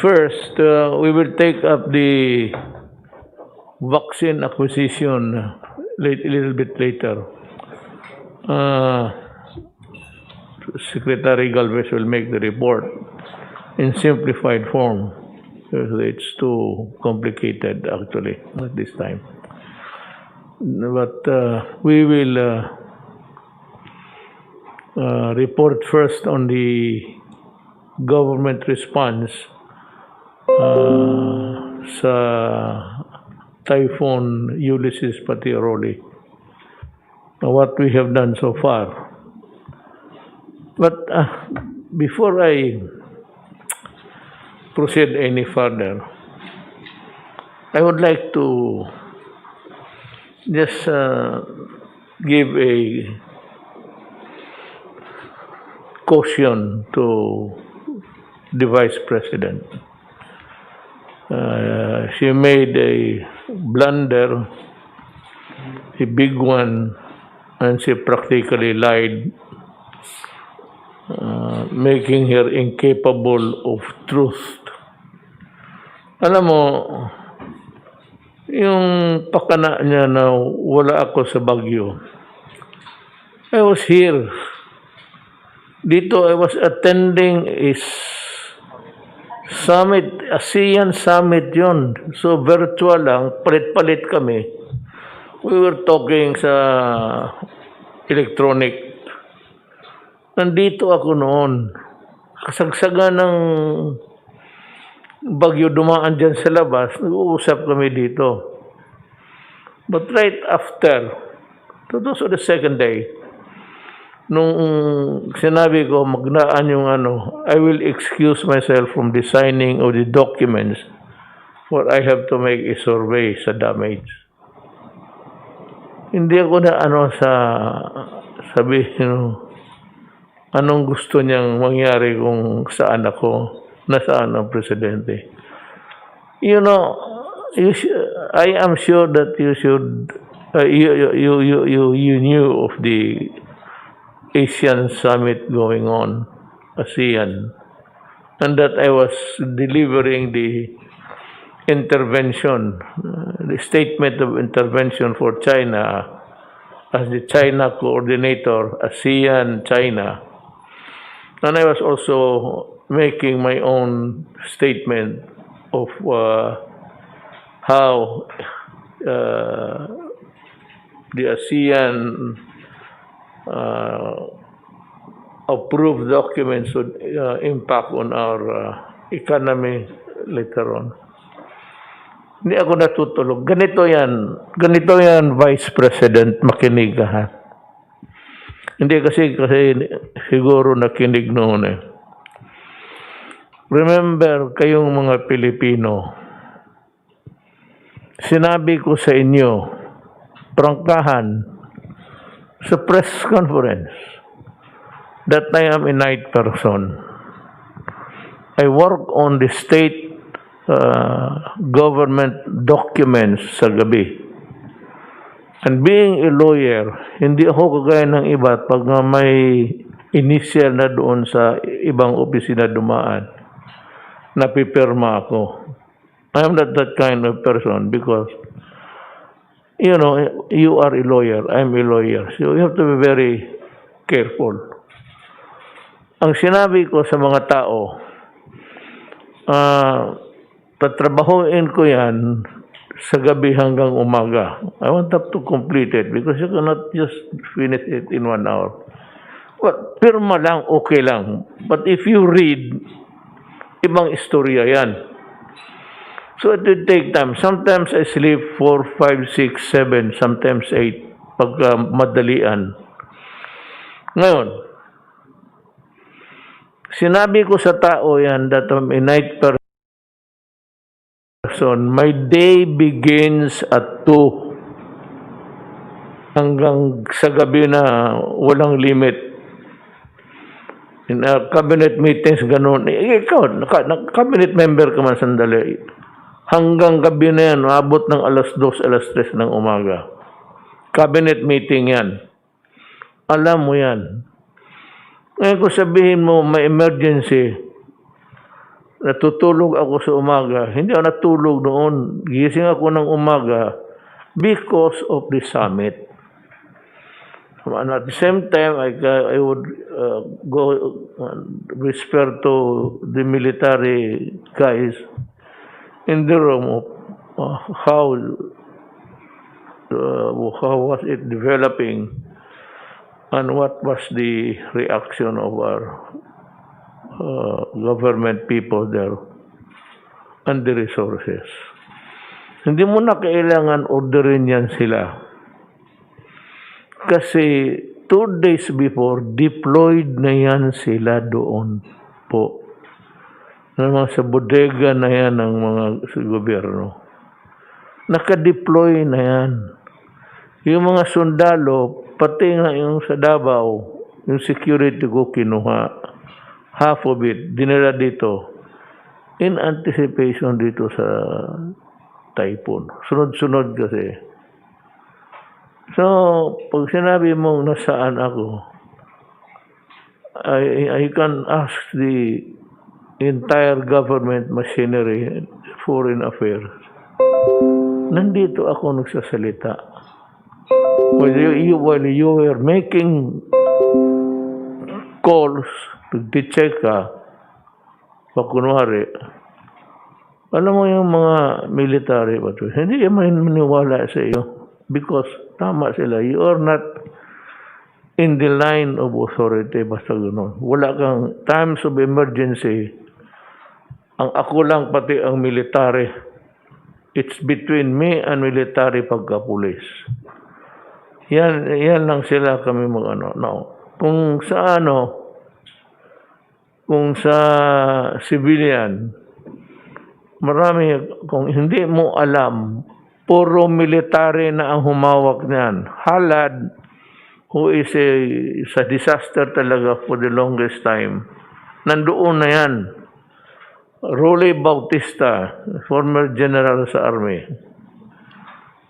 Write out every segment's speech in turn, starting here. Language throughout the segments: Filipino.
First, we will take up the vaccine acquisition a little bit later. Secretary Galvez will make the report in simplified form. It's too complicated actually at this time. But we will report first on the government response sa Typhoon Ulysses pati Rolly. What we have done so far. But before I proceed any further, I would like to just give a caution to the Vice President. She made a blunder, a big one, and she practically lied, making her incapable of truth. Alam mo, yung pakana niya na wala ako sa Baguio, I was here. Dito I was attending a summit, ASEAN summit yun. So virtual lang, palit-palit kami. We were talking sa electronic. Nandito ako noon. Kasagsagan ng bagyo dumaan dyan sa labas, nag-uusap kami dito. But right after, those on the second day, nung sinabi ko magnaan yung I will excuse myself from the signing of the documents for I have to make a survey sa damage. Hindi ako na sa sabihin anong gusto niyang mangyari kung saan ako, nasaan ang presidente. You know, I am sure that you should, you knew of the ASEAN summit going on, ASEAN, and that I was delivering the intervention, the statement of intervention for China as the China coordinator, ASEAN, China. And I was also making my own statement of how the ASEAN approved documents would impact on our economy later on. Hindi ako natutulog. Ganito yan, Vice President, makinig ha. Hindi kasi siguro nakinig noon eh. Remember, kayong mga Pilipino, sinabi ko sa inyo, prangkahan, sa press conference, that I am a night person. I work on the state government documents sa gabi. And being a lawyer, hindi ako kagaya ng iba pag may initial na doon sa ibang opisina dumaan, napipirma ako. I am not that kind of person because, you know, you are a lawyer, I am a lawyer. So you have to be very careful. Ang sinabi ko sa mga tao, tatrabahuin ko yan sa gabi hanggang umaga. I want them to complete it because you cannot just finish it in 1 hour. Well, pirma lang, okay lang. But if you read, ibang istorya yan. So it will take time. Sometimes I sleep 4, 5, 6, 7, sometimes 8 pag madalian. Ngayon, sinabi ko sa tao yan that I'm a night person. My day begins at 2 hanggang sa gabi na walang limit. In cabinet meetings, ganun. Ikaw, cabinet member ka man sandali. Hanggang gabi na yan, abot ng alas 2, alas 3 ng umaga. Cabinet meeting yan. Alam mo yan. Ngayon kung sabihin mo may emergency, natutulog ako sa umaga, hindi ako natulog noon, gising ako ng umaga because of the summit. And at the same time, I would go whisper to the military guys in the room of how was it developing and what was the reaction of our government people there and the resources. Hindi mo na kailangan orderin yan sila. Kasi 2 days before, deployed na yan sila doon po. Sa bodega na yan ng mga gobyerno. Naka-deploy na yan. Yung mga sundalo, pati nga yung sa Davao, yung security ko kinuha, half of it, dinala dito, in anticipation dito sa typhoon. Sunod-sunod kasi. So, pag sinabi mong nasaan ako, I can ask the entire government machinery, foreign affairs. Nandito ako nagsasalita. While you were making calls, nag-check ka, kunwari, alam mo yung mga military, hindi naman maniwala sa iyo. Because tama sila, you are not in the line of authority, basta gano'n. Wala kang times of emergency. Ang ako lang pati ang military. It's between me and military pagka-pulis. Yan lang sila kami mag-ano. No. Kung sa civilian, marami, kung hindi mo alam, puro military na ang humawak niyan. Halad, who is sa disaster talaga for the longest time, nandoon na yan. Rolly Bautista, former general sa army,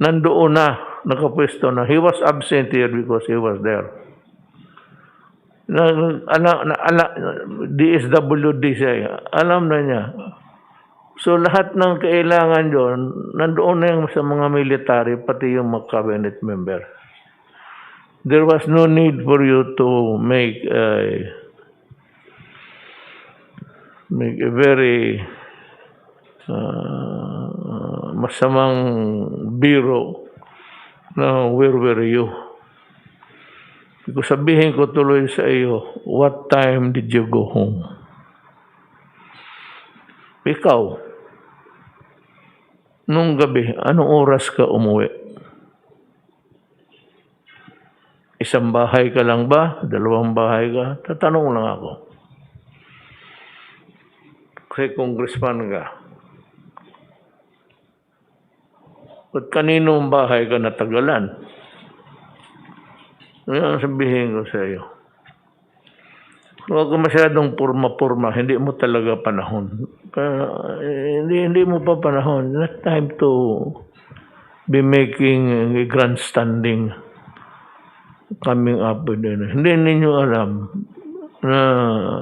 nandoon na, nakapwesto na. He was absent here because he was there. DSWD siya, alam na niya. So lahat ng kailangan doon, nandoon na yung sa mga military, pati yung mga cabinet member. There was no need for you to make a very masamang biro na where were you? Kung sabihin ko tuloy sa iyo, what time did you go home? Ikaw, nung gabi, anong oras ka umuwi? Isang bahay ka lang ba? 2 bahay ka? Tatanong lang ako. Kasi congressman ka. At kaninong bahay ka natagalan? Ngayon sabihin ko sa iyo. Huwag ka masyadong purma-purma, hindi mo talaga panahon. Hindi mo pa panahon. Not time to be making a grandstanding coming up with it. Hindi ninyo alam na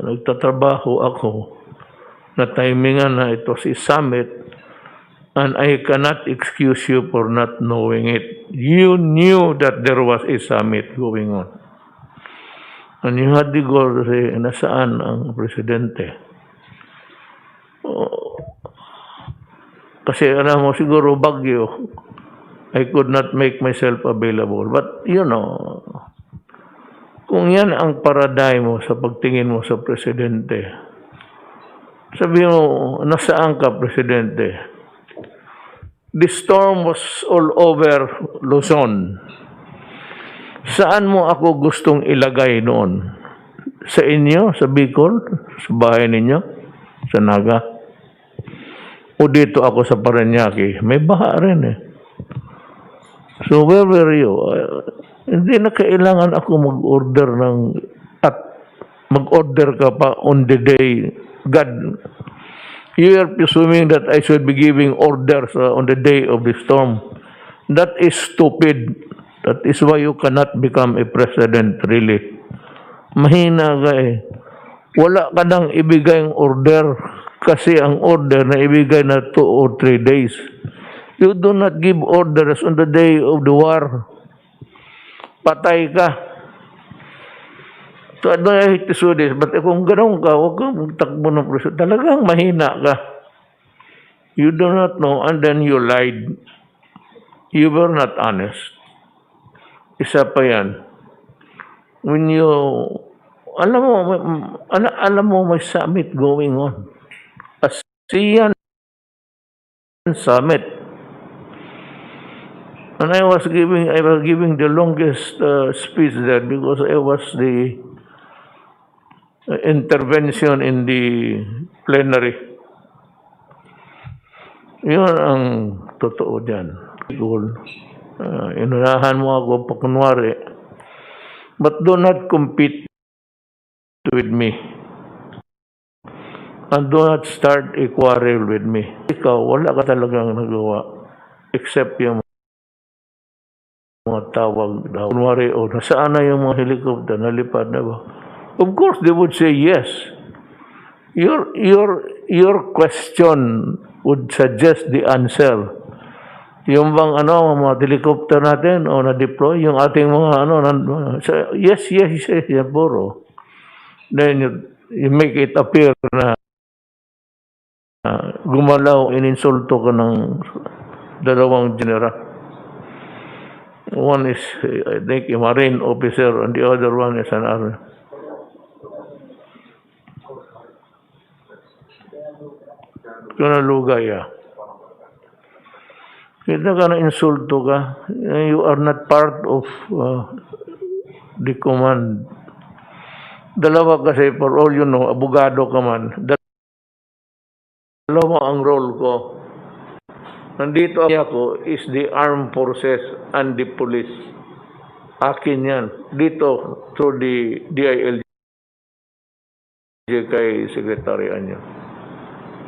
nagtatrabaho ako na timingan na ito si summit and I cannot excuse you for not knowing it. You knew that there was a summit going on. And you had the goal to say, nasaan ang presidente? Kasi alam mo, siguro bagyo, I could not make myself available. But, you know, kung yan ang paradigm mo sa pagtingin mo sa presidente, sabi mo, nasaan ka, presidente? The storm was all over Luzon. Saan mo ako gustong ilagay noon? Sa inyo? Sa Bicol? Sa bahay ninyo? Sa Naga? O dito ako sa Parañaque? May baha rin eh. So where were you? Hindi na kailangan ako mag-order at mag-order ka pa on the day. God, you are presuming that I should be giving orders on the day of the storm. That is stupid. That is why you cannot become a president, really. Mahina ka eh. Wala ka nang ibigay ang order kasi ang order na ibigay na 2 or 3 days. You do not give orders on the day of the war. Patay ka. So, I hate to say this, but kung gano'n ka, huwag kang magtakbo ng preso. Talagang mahina ka. You do not know, and then you lied. You were not honest. Isa pa yan. When you, alam mo may summit going on. ASEAN summit. And I was giving the longest speech there because I was the intervention in the plenary. Yun ang totoo dyan. Inunahan mo ako pa kunwari, but do not compete with me. And do not start a quarrel with me. Ikaw, wala ka talagang nagawa except yung mga tawag daw. Kunwari, nasaan na yung mga helicopter, nalipad na ba? Of course, they would say yes. Your question would suggest the answer. Yung bang mga helicopter natin na-deploy, yung ating mga yes, yan puro. Then you make it appear na gumalaw, ininsulto ka ng dalawang general. One is, I think, a Marine officer and the other one is an Army. Lugay, kita ka na insulto ka, you are not part of the command. Dalawa kasi, for all you know, abogado ka man. Dalawa ang role ko. Nandito ako is the armed forces and the police. Akin yan. Dito, through the DILG kay Secretary Anyo.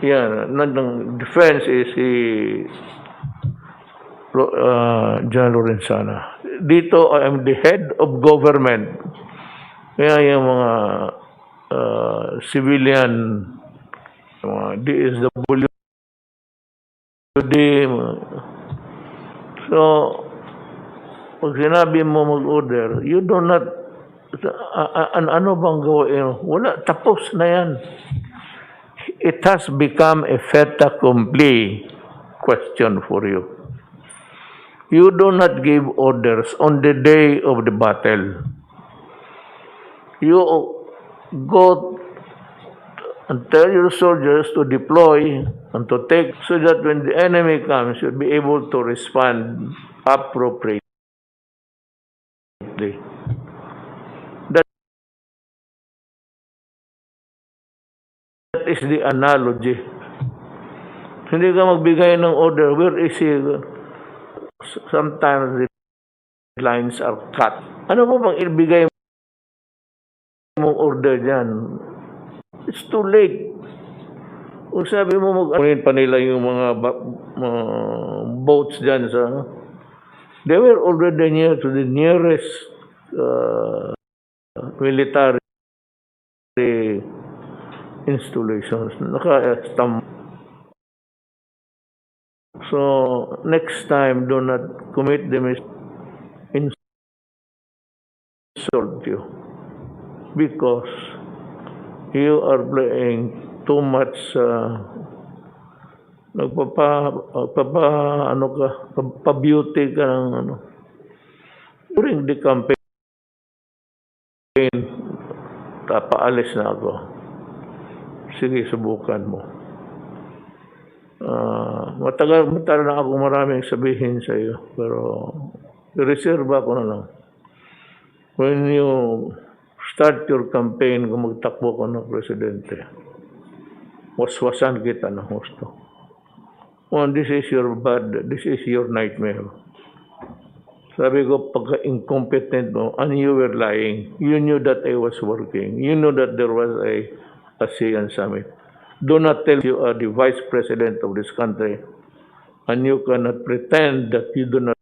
Yan. Nandang defense is si John Lorenzana. Dito, I am the head of government. Kaya yung mga civilian, mga DSWD, so, pag sinabi mo mag-order, you do not, ano bang gawin? Wala, tapos na yan. It has become a fait accompli question for you. You do not give orders on the day of the battle. You go and tell your soldiers to deploy and to take so that when the enemy comes, you'll be able to respond appropriately. That is the analogy. Hindi ka magbigay ng order. Where is he? Sometimes the lines are cut. Ano po bang ibigay mong order dyan? It's too late. Kung sabi mo mag-anuin pa nila yung mga boats dyan sa they were already near to the nearest military installations. Naka-stamp. So, next time, do not commit the insult you. Because you are playing too much pa-beauty ka ng during the campaign paalis na ako. Sige, subukan mo. Matagal na ako maraming sabihin sa iyo, pero reserve ako na lang. When you start your campaign, kung magtakbo ko ng presidente, waswasan kita ng husto. This is your this is your nightmare. Sabi ko, pagka-incompetent mo, and you were lying, you knew that I was working, you knew that there was a ASEAN summit. Do not tell you are the vice president of this country, and you cannot pretend that you do not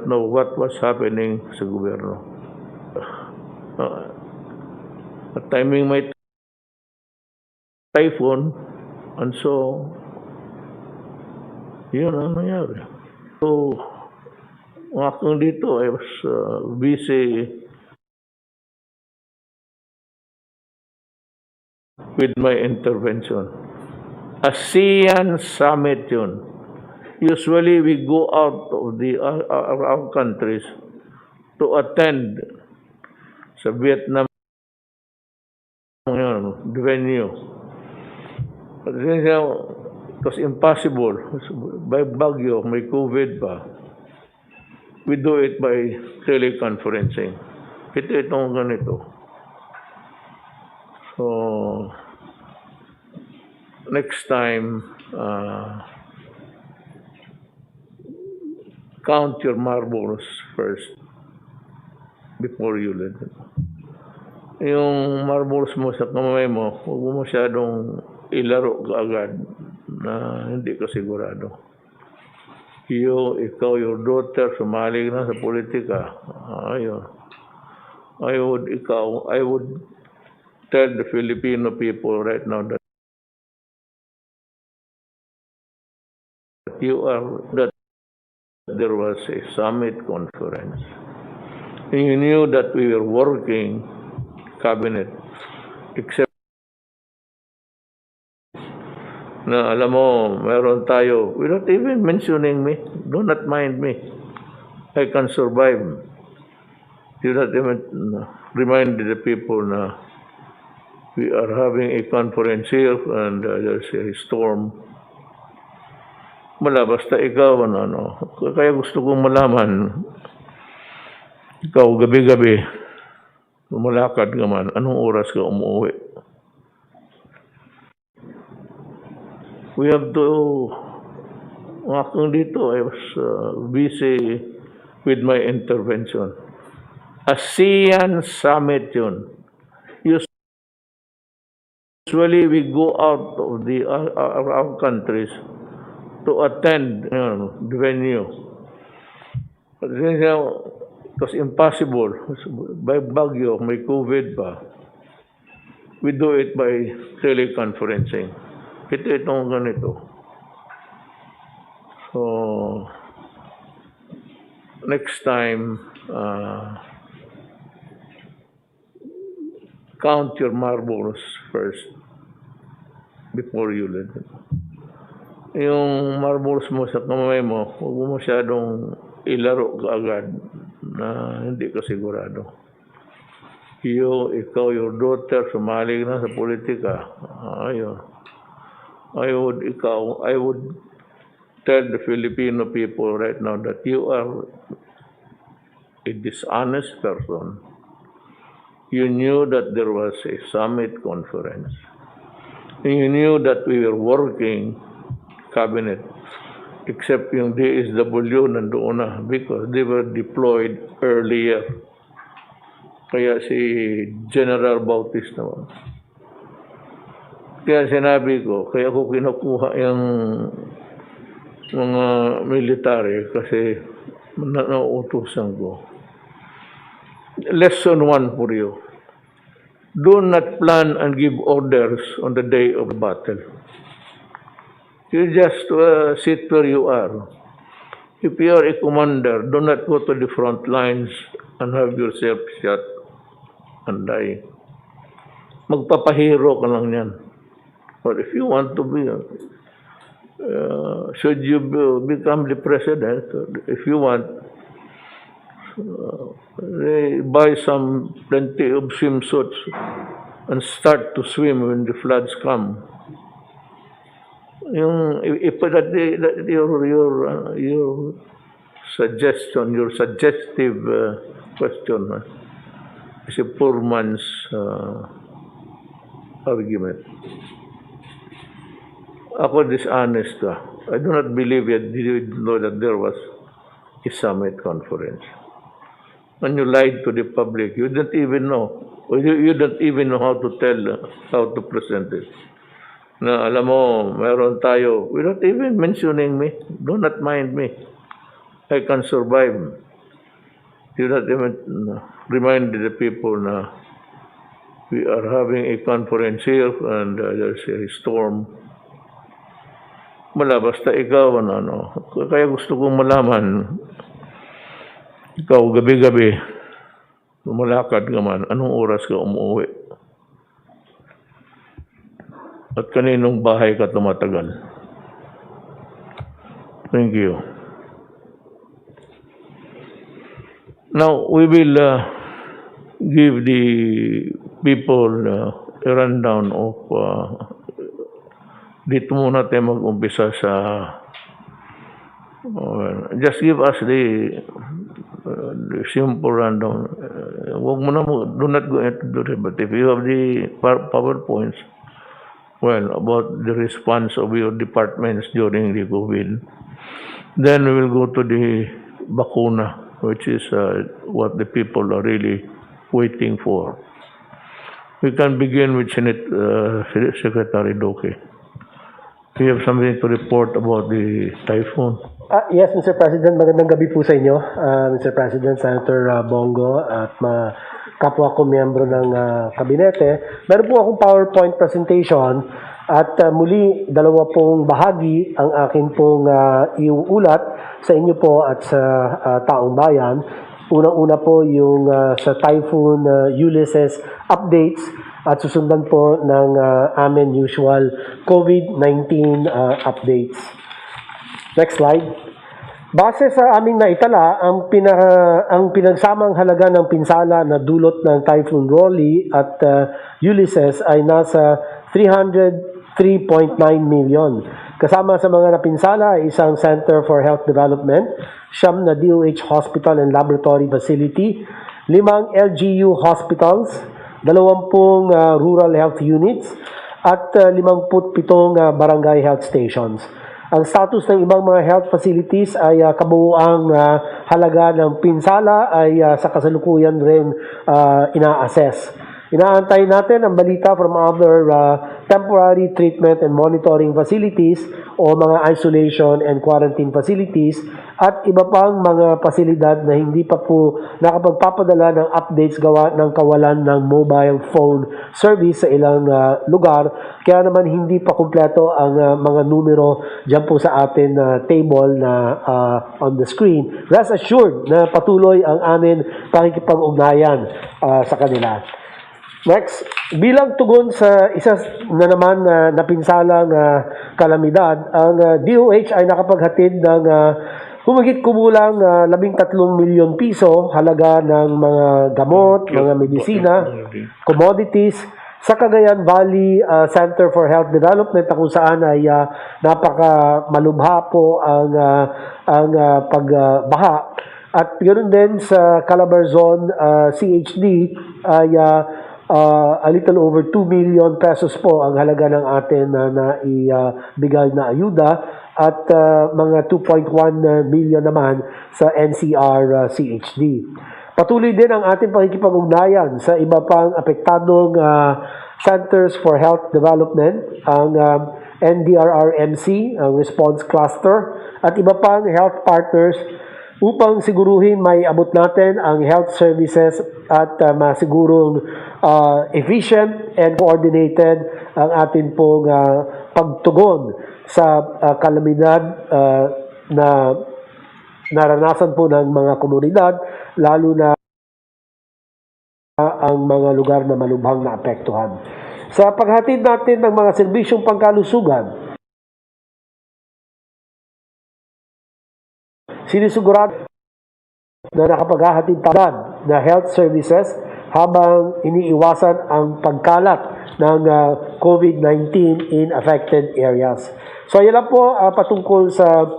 know what was happening sa gobyerno. timing may typhoon, and so, yun ang nangyari. So, akong dito, I was busy with my intervention. ASEAN summit yun. Usually, we go out of our countries to attend sa Vietnam yun, the venue. But then, it was impossible. By Baguio, may COVID pa. We do it by teleconferencing. Itong ganito. So, next time, count your marbles first before you let it. Yung marbles mo sa kamay mo, huwag mo masyadong ilaro kaagad na hindi ka sigurado. Ikaw, your daughter, sumali na sa politika. Ayun. I would tell the Filipino people right now that that there was a summit conference. And you knew that we were working cabinet, except na alam mo, meron tayo, without even mentioning me, do not mind me. I can survive. Do not even remind the people na we are having a conference here and there's a storm. Basta ikaw, kaya gusto kong malaman, ikaw gabi-gabi, lumalakad ka man, anong oras ka umuwi? We have to, akong dito, I was busy with my intervention. ASEAN summit yun. Usually, we go out of our countries to attend the venue. But then, it was impossible. By Baguio, may COVID pa. We do it by teleconferencing. Itong ganito. So, next time, count your marbles first before you let it. Yung marbles mo sa kamay mo, huwag mo masyadong ilaro kaagad na hindi ka sigurado. Ikaw, your daughter, sumali na sa politika. Ayun. I would tell the Filipino people right now that you are a dishonest person. You knew that there was a summit conference. And you knew that we were working cabinet, except yung DSW nandoon na because they were deployed earlier. Kaya si General Bautista naman. Kaya sinabi ko, kaya ko kinukuha yung mga military kasi nauutusan ko. Lesson 1 for you. Do not plan and give orders on the day of battle. You just sit where you are. If you are a commander, do not go to the front lines and have yourself shot and die. Magpapahero ka lang yan. But if you want to be, should you become the president, if you want, buy plenty of swimsuits and start to swim when the floods come. Your suggestion, your suggestive question is a poor man's argument. Ako dishonest ka. I do not believe you did know that there was a summit conference. And you lied to the public. You didn't even know. You don't even know how to tell, how to present it. Na alam mo, meron tayo, without even mentioning me, do not mind me. I can survive. You not even remind the people na we are having a conference here and there's a storm. Wala, basta ikaw, kaya gusto kong malaman, ikaw gabi-gabi, lumalakad ka man, anong oras ka umuwi? At kaninong bahay ka tumatagal? Thank you. Now, we will give the people a rundown of dito muna tayo mag-umpisa sa just give us the simple rundown. Wag mo na do not go into the but if you have the PowerPoints, well, about the response of your departments during the COVID, then we will go to the bakuna, which is what the people are really waiting for. We can begin with Senate Secretary Doke. Do you have something to report about the typhoon? Yes, Mr. President. Magandang gabi po sa inyo, Mr. President, Senator Bongo, at kapwa ko miyembro ng kabinete. Meron po akong PowerPoint presentation at muli, dalawa pong bahagi ang akin pong iuulat sa inyo po at sa taong bayan. Unang-una po yung sa Typhoon Ulysses updates at susundan po ng amin usual COVID-19 updates. Next slide. Base sa aming naitala, ang pinagsamang halaga ng pinsala na dulot ng Typhoon Rolly at Ulysses ay nasa 303.9 million. Kasama sa mga napinsala ay isang Center for Health Development, 9 na DOH Hospital and Laboratory Facility, 5 LGU hospitals, 20 rural health units, at 57 barangay health stations. Ang status ng ibang mga health facilities ay kabuuang halaga ng pinsala ay sa kasalukuyan rin ina-assess. Inaantay natin ang balita from other temporary treatment and monitoring facilities o mga isolation and quarantine facilities at iba pang mga pasilidad na hindi pa po nakapagpapadala ng updates gawa ng kawalan ng mobile phone service sa ilang lugar. Kaya naman hindi pa kumpleto ang mga numero dyan po sa atin table na on the screen. Rest assured na patuloy ang amin pakikipag-ugnayan sa kanila. Next, bilang tugon sa isa na naman na napinsalang kalamidad, ang DOH ay nakapaghatid ng humigit kumulang 13 milyon piso halaga ng mga gamot, mga medisina, commodities sa Cagayan Valley Center for Health Development kung saan ay napakamalubha po ang pagbaha. At ganoon din sa Calabarzon CHD ay a little over 2 million pesos po ang halaga ng atin na ibigay na ayuda at mga 2.1 million naman sa NCR CHD. Patuloy din ang ating pakikipag-ugnayan sa iba pang apektadong Centers for Health Development, ang NDRRMC, ang Response Cluster, at iba pang health partners upang siguruhin may abot natin ang health services at masigurong efficient and coordinated ang atin pong pagtugon sa kalamidad na naranasan po ng mga komunidad, lalo na ang mga lugar na malubhang naapektuhan. Sa paghatid natin ng mga serbisyong pangkalusugan, sinisigurado na nakapaghahatid tayo na health services habang iniiwasan ang pagkalat ng COVID-19 in affected areas. So yan lang po patungkol sa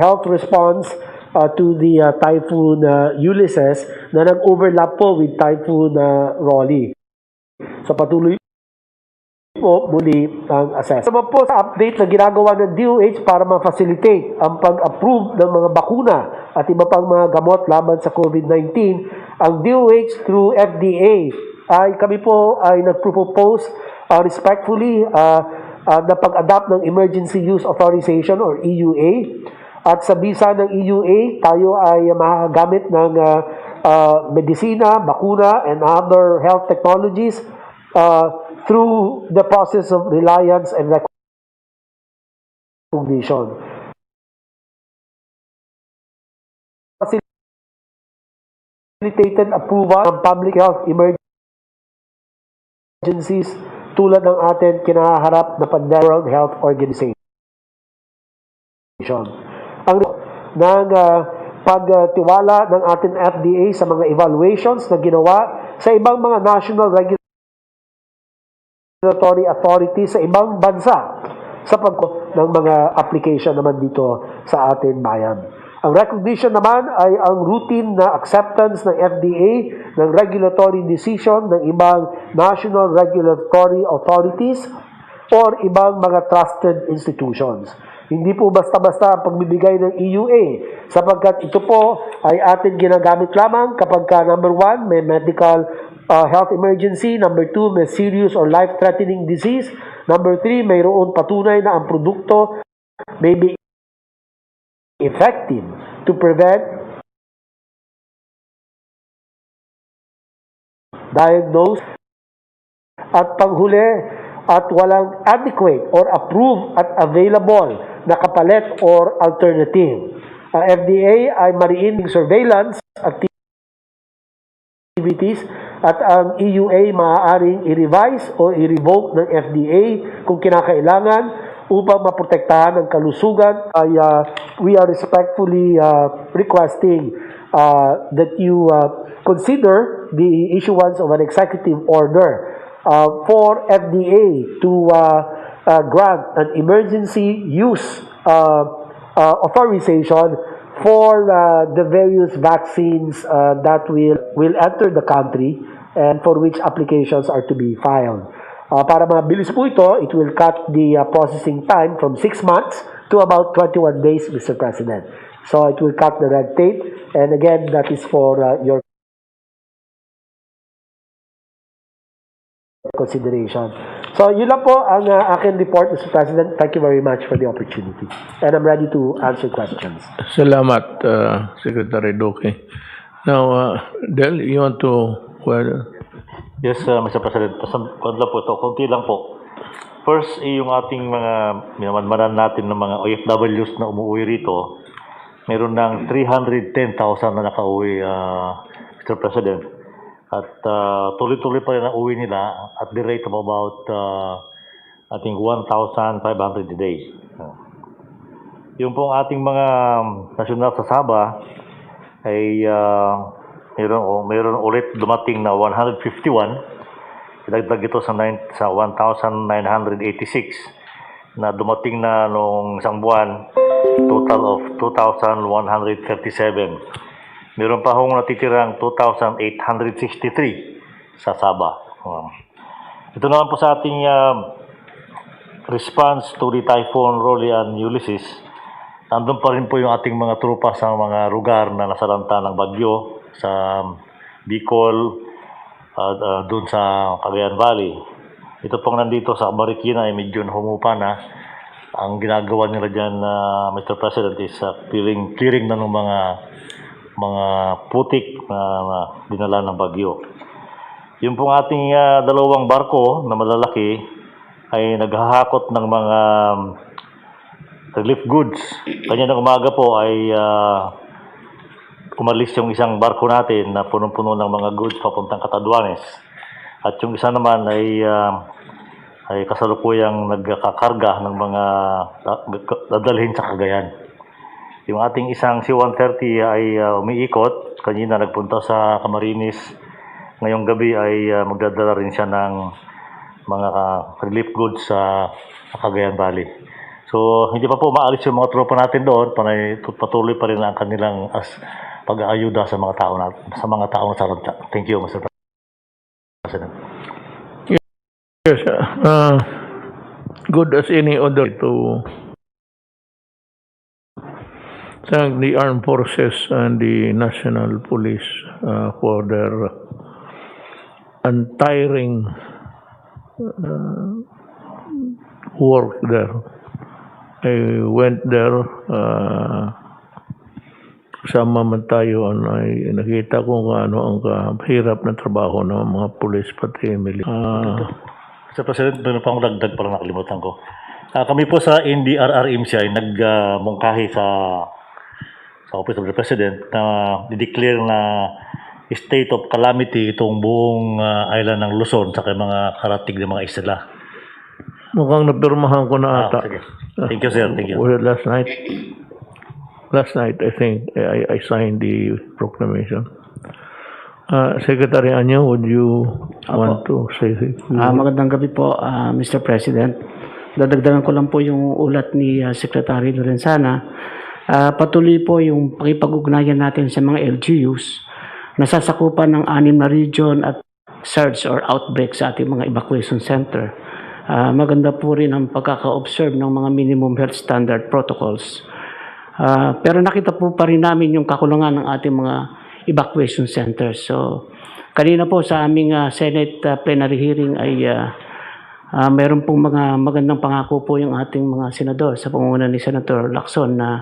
health response to the Typhoon Ulysses na nag-overlap po with Typhoon Rolly. So patuloy po muli ang assessment. Naman po sa update na ginagawa ng DOH para ma-facilitate ang pag-approve ng mga bakuna at iba pang mga gamot laban sa COVID-19, ang DOH through FDA ay kami po ay nag-propose respectfully na pag-adapt ng Emergency Use Authorization or EUA. At sa bisa ng EUA, tayo ay makakagamit ng medicina, bakuna, and other health technologies through the process of reliance and recognition. Facilitated approval ng public health emergencies tulad ng atin kinaharap na pandemic World Health Organization. Ang ng pagtiwala ng ating FDA sa mga evaluations na ginawa sa ibang mga national regulatory authorities sa ibang bansa sa ng mga application naman dito sa ating bayan. Ang recognition naman ay ang routine na acceptance ng FDA ng regulatory decision ng ibang national regulatory authorities or ibang mga trusted institutions. Hindi po basta-basta ang pagbibigay ng EUA sapagkat ito po ay atin ginagamit lamang kapag ka number 1, may medical health emergency, number 2, may serious or life-threatening disease, number 3, mayroon patunay na ang produkto may be effective to prevent, diagnose, at panghuli, at walang adequate or approved at available na kapalit or alternative. Ang FDA ay mariining surveillance activities at ang EUA maaaring i-revise o i-revoke ng FDA kung kinakailangan upang maprotektahan ang kalusugan. We are respectfully requesting that you consider the issuance of an executive order for FDA to grant an emergency use authorization for the various vaccines that will enter the country and for which applications are to be filed. Para mabilis po ito, it will cut the processing time from 6 months to about 21 days, Mr. President. So it will cut the red tape, and again, that is for your consideration. So, yun lang po ang akin report, Mr. President. Thank you very much for the opportunity. And I'm ready to answer questions. Salamat, Secretary Duque. Now, Del, you want to... Yes, Mr. President. Kunti lang po. First, yung ating mga minamanmanan natin ng mga OFWs na umuwi rito, meron ng 310,000 na nakauwi, Mr. President. At tuloy-tuloy pa rin ang uwi nila at the rate of about, I think, 1,500 a day. Yung pong ating mga nasyonal sa Sabah ay mayroon ulit dumating na 151. Idagdag ito sa 1,986 na dumating na nung isang buwan, total of 2,137. Meron pa hong natitirang 2,863 sa Sabah. Ito naman po sa ating response to the Typhoon Ulysses. Nandun pa rin po yung ating mga trupa sa mga lugar na nasalanta ng bagyo sa Bicol, doon sa Cagayan Valley. Ito pong nandito sa Marikina ay medyo humupa na. Ang ginagawa nila dyan, Mr. President, is clearing na ng mga putik na dinala ng bagyo. Yung pong ating dalawang barko na malalaki ay naghahakot ng mga relief goods. Kanya ng umaga po ay umalis yung isang barko natin na punong-puno ng mga goods papuntang Catanduanes. At yung isa naman ay kasalukuyang nagkakarga ng mga dadalhin sa Cagayan. Yung ating isang C-130 ay umiikot. Kanina nagpunta sa Camarines. Ngayong gabi ay magdadala rin siya ng mga relief goods sa Cagayan Valley. So, hindi pa po maalis yung mga tropa natin doon. Patuloy pa rin ang kanilang pag-aayuda sa mga tao nasaranta. Thank you, Mr. President. Yes, good as any other to thank the armed forces and the national police for their untiring work there. I went there kasama man tayo, ay nakita ko kung ano ang hirap na trabaho ng mga pulis pati military. Mr. President, doon pa akong dagdag para nakalimutan ko. Kami po sa NDRRMC ay nagmungkahi sa Office of the President na i-declare na state of calamity itong buong island ng Luzon sa mga karatig ng mga isla. Mukhang napirmahan ko na ata. Sige. Thank you, sir. Thank you. Well, last night, I think, I signed the proclamation. Secretary Anyo, would you want to say Magandang gabi po, Mr. President. Dadagdagan ko lang po yung ulat ni Secretary Lorenzana. Patuloy po yung pakipag-ugnayan natin sa mga LGUs na sasakupan ng 6 na region at surge or outbreak sa ating mga evacuation center. Maganda po rin ang pagkaka-observe ng mga minimum health standard protocols. Pero nakita po pa rin namin yung kakulangan ng ating mga evacuation centers. So, kanina po sa aming Senate plenary hearing ay mayroon pong mga magandang pangako po yung ating mga senador sa pangunguna ni Senator Lacson na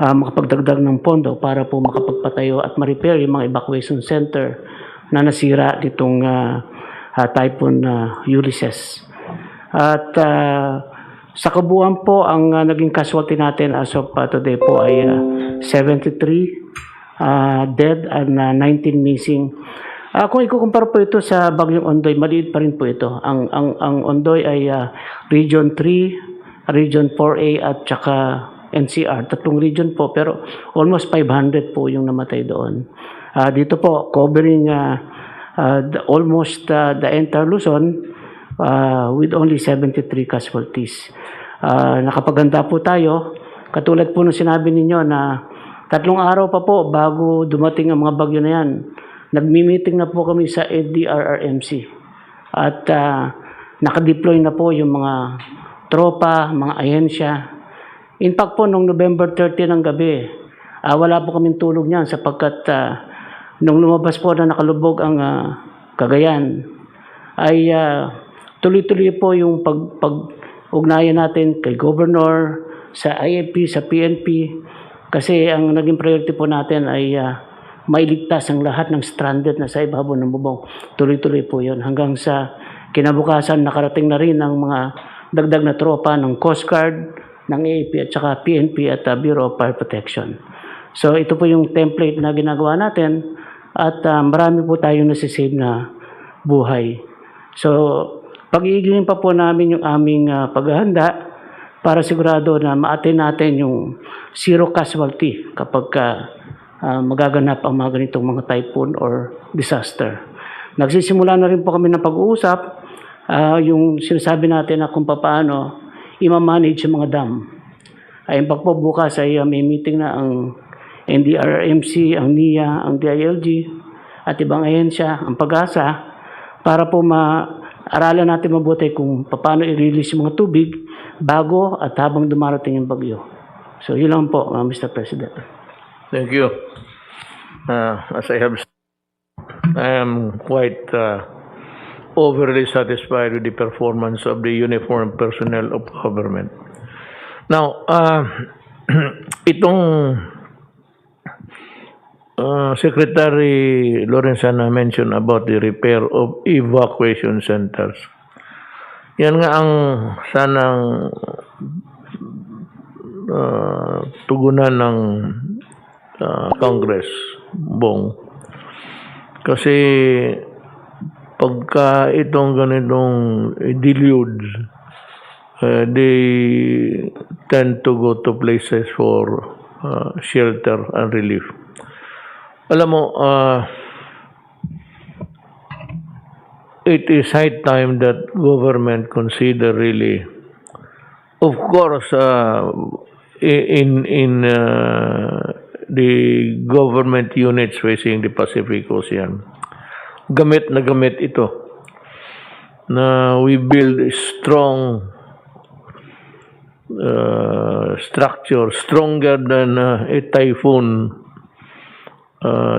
makapagdagdag ng pondo para po makapagpatayo at ma-repair yung mga evacuation center na nasira ditong Typhoon Ulysses. At sa kabuuan po, ang naging casualty natin as of today po ay 73 dead and 19 missing. Kung ikukumpara po ito sa Bagyong Ondoy, maliit pa rin po ito. Ang Ondoy ay Region 3, Region 4A at saka NCR. 3 region po, pero almost 500 po yung namatay doon. Dito po, covering almost the entire Luzon with only 73 casualties. Nakapaganda po tayo. Katulad po nung sinabi ninyo na 3 araw pa po bago dumating ang mga bagyo na yan. Nagmi-meeting na po kami sa NDRRMC at nakadeploy na po yung mga tropa, mga ahensya. In fact po, noong November 30 ng gabi, wala po kaming tulog niyan sapagkat nung lumabas po na nakalubog ang Cagayan, ay tuloy-tuloy po yung pag-ugnayan natin kay Governor, sa IFP, sa PNP, kasi ang naging priority po natin ay mailigtas ang lahat ng stranded na sa ibabaw ng bubong. Tuloy-tuloy po yun. Hanggang sa kinabukasan, nakarating na rin ang mga dagdag na tropa ng Coast Guard, ng AAP at saka PNP at Bureau of Fire Protection. So ito po yung template na ginagawa natin at marami po tayong nasisave na buhay. So pag-iigilin pa po namin yung aming paghahanda para sigurado na ma-attain natin yung zero casualty kapag magaganap ang mga ganitong mga typhoon or disaster. Nagsisimula na rin po kami ng pag-uusap, yung sinasabi natin na kung paano i-manage yung mga dam. Ayun pa po bukas ay may meeting na ang NDRRMC, ang NIA, ang DILG at ibang ahensya, ang Pag-asa para po aralan natin mabuti kung paano i-release yung mga tubig bago at habang dumarating yung bagyo. So yun lang po, Mr. President. Thank you. As I have said, I am quite overly satisfied with the performance of the uniformed personnel of government. Now, itong Secretary Lorenzana mentioned about the repair of evacuation centers. Yan nga ang sanang tugunan ng Congress, Bong. Kasi pagka itong ganitong deluge, they tend to go to places for shelter and relief. Alam mo, it is high time that government consider really, of course, in the government units facing the Pacific Ocean, gamit na gamit ito na we build a strong structure, stronger than a typhoon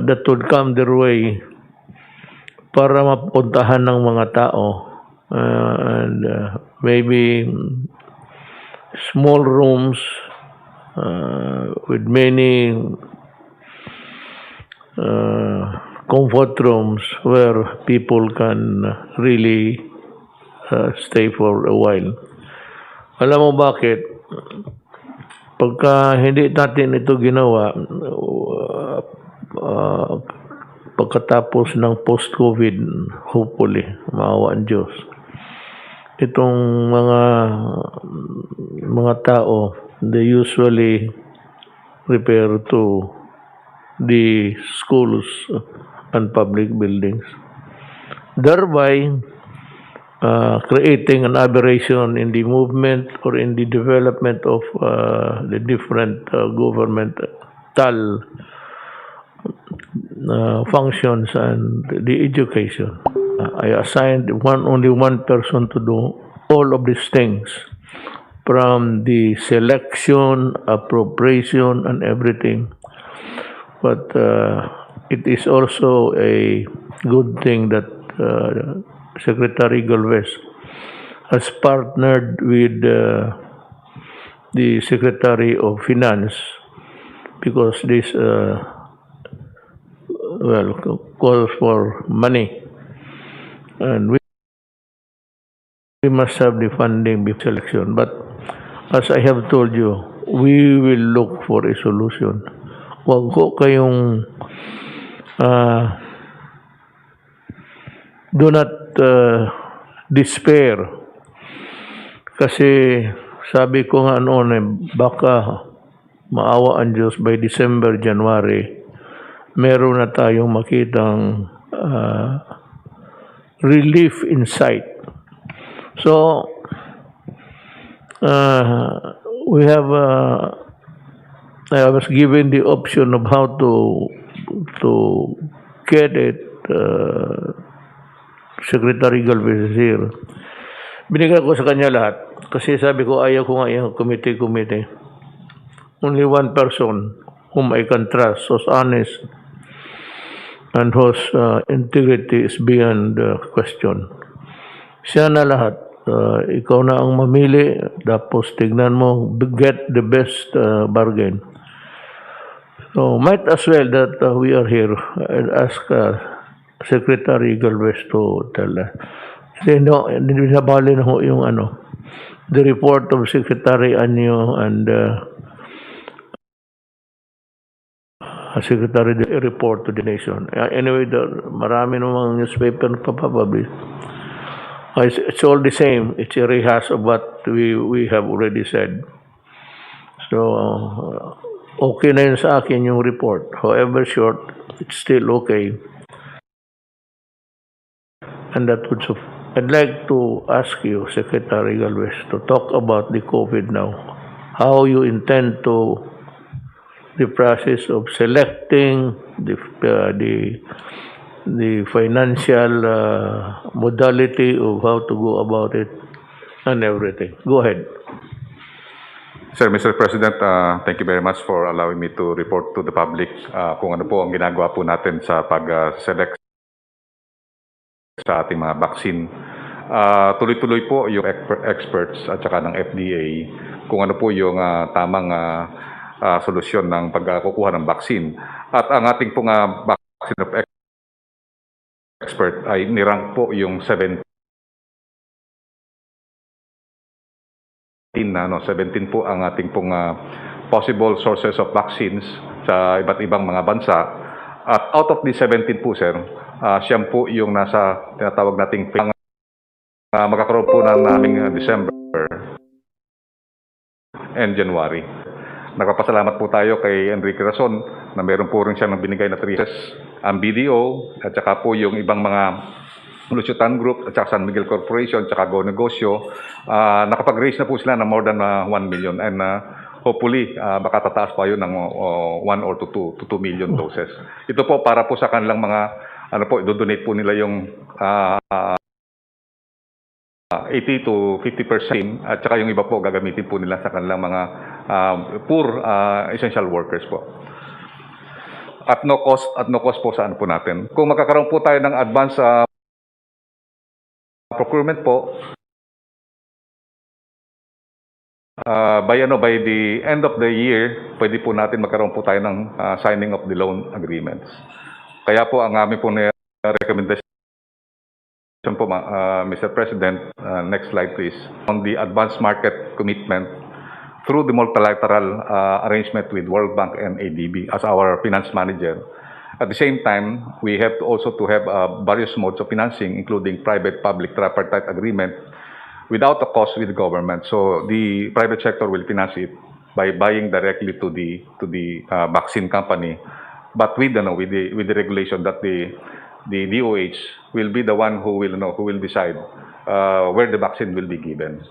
that would come their way para mapuntahan ng mga tao and maybe small rooms with many comfort rooms where people can really stay for a while. Alam mo bakit? Pagka hindi natin ito ginawa, pagkatapos ng post-COVID, hopefully, maawa ang Diyos, itong mga tao, they usually repair to the schools and public buildings, thereby creating an aberration in the movement or in the development of the different governmental functions and the education. I assigned only one person to do all of these things, from the selection, appropriation, and everything. But it is also a good thing that Secretary Galvez has partnered with the Secretary of Finance, because this calls for money, and we must have the funding before selection. But as I have told you, we will look for a solution. Huwag ko kayong do not despair, kasi sabi ko nga noon, baka maawa ang Diyos, by December, January, meron na tayong makitang relief in sight. So we have I was given the option of how to get it. Secretary Galvez is here. Binigay ko sa kanya lahat, kasi sabi ko ayaw ko nga yung committee. Only one person whom I can trust, who's honest and whose integrity is beyond question. Siya na lahat. Ikaw na ang mamili, tapos tignan mo, get the best bargain. So might as well that we are here and ask Secretary Galvez to tell us. Kasi binabali na ho yung the report of Secretary Anyo and Secretary report to the nation. Anyway, marami namang newspaper na papapublish. It's all the same. It's a rehash of what we have already said. So, okay na yun sa akin yung report. However short, it's still okay. And that would suffice. I'd like to ask you, Secretary Galvez, to talk about the COVID now. How you intend to the process of selecting the financial modality of how to go about it and everything. Go ahead. Sir, Mr. President, thank you very much for allowing me to report to the public kung ano po ang ginagawa po natin sa pag-select sa ating mga vaccine. Tuloy-tuloy po yung experts at saka ng FDA kung ano po yung tamang solusyon ng pagkukuha ng vaccine. At ang ating pong vaccine of expert ay nirank po yung 17 po ang ating pong possible sources of vaccines sa iba't ibang mga bansa. At out of the 17 po, sir, siyam po yung nasa tinatawag nating magkakaroon po ng naming December and January. Nagpapasalamat po tayo kay Enrique Rason na meron po rin siya ng binigay na 3 ang BDO at saka po yung ibang mga Lusutan Group at saka San Miguel Corporation at saka Go Negosyo. Nakapag-raise na po sila ng more than 1 million and hopefully baka tataas pa yun ng 1 or 2 million doses. Ito po para po sa kanilang mga i-donate po nila yung 80 to 50% at saka yung iba po gagamitin po nila sa kanilang mga poor essential workers po. At no cost po saan po natin. Kung magkakaroon po tayo ng advance procurement po, by the end of the year, pwede po natin magkaroon po tayo ng signing of the loan agreements. Kaya po ang aming po na recommendation po, Mr. President, next slide please, on the advanced market commitment through the multilateral arrangement with World Bank and ADB as our finance manager. At the same time, we have to also to have various modes of financing, including private-public tripartite agreement without a cost with the government. So the private sector will finance it by buying directly to the vaccine company, but with the regulation that the DOH will be the one who will decide where the vaccine will be given.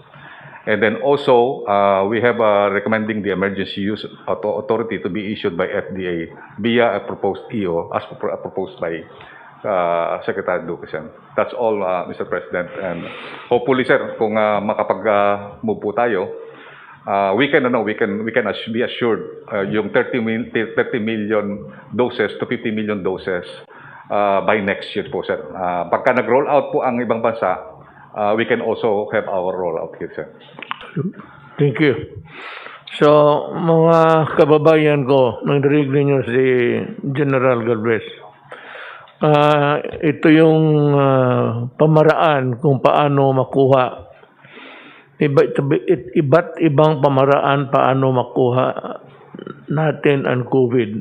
And then also, we have recommending the emergency use authority to be issued by FDA via a proposed EO as proposed by Secretary Duque. That's all, Mr. President. And hopefully, sir, kung makapag-move po tayo, we can be assured yung 30 million doses to 50 million doses by next year po, sir. Pagka nag-roll out po ang ibang bansa, we can also have our rollout here, sir. Thank you. So, mga kababayan ko, narinig ninyo si General Galvez. Ito yung pamaraan kung paano makuha. Iba't ibang pamaraan paano makuha natin ang COVID.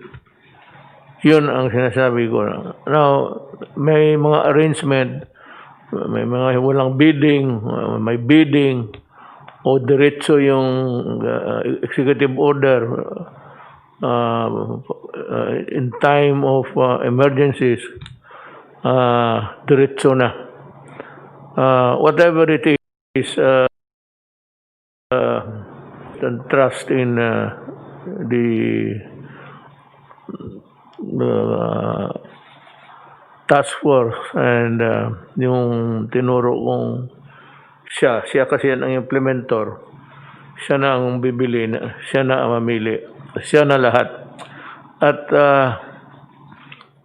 Yun ang sinasabi ko. Now, may mga arrangement, may mga walang bidding, may bidding, o diretso yung executive order in time of emergencies, diretso na. Whatever it is, trust in the task force and yung tinuro kong siya kasi yan ang implementor, siya na ang bibili, siya na ang mamili, siya na lahat. At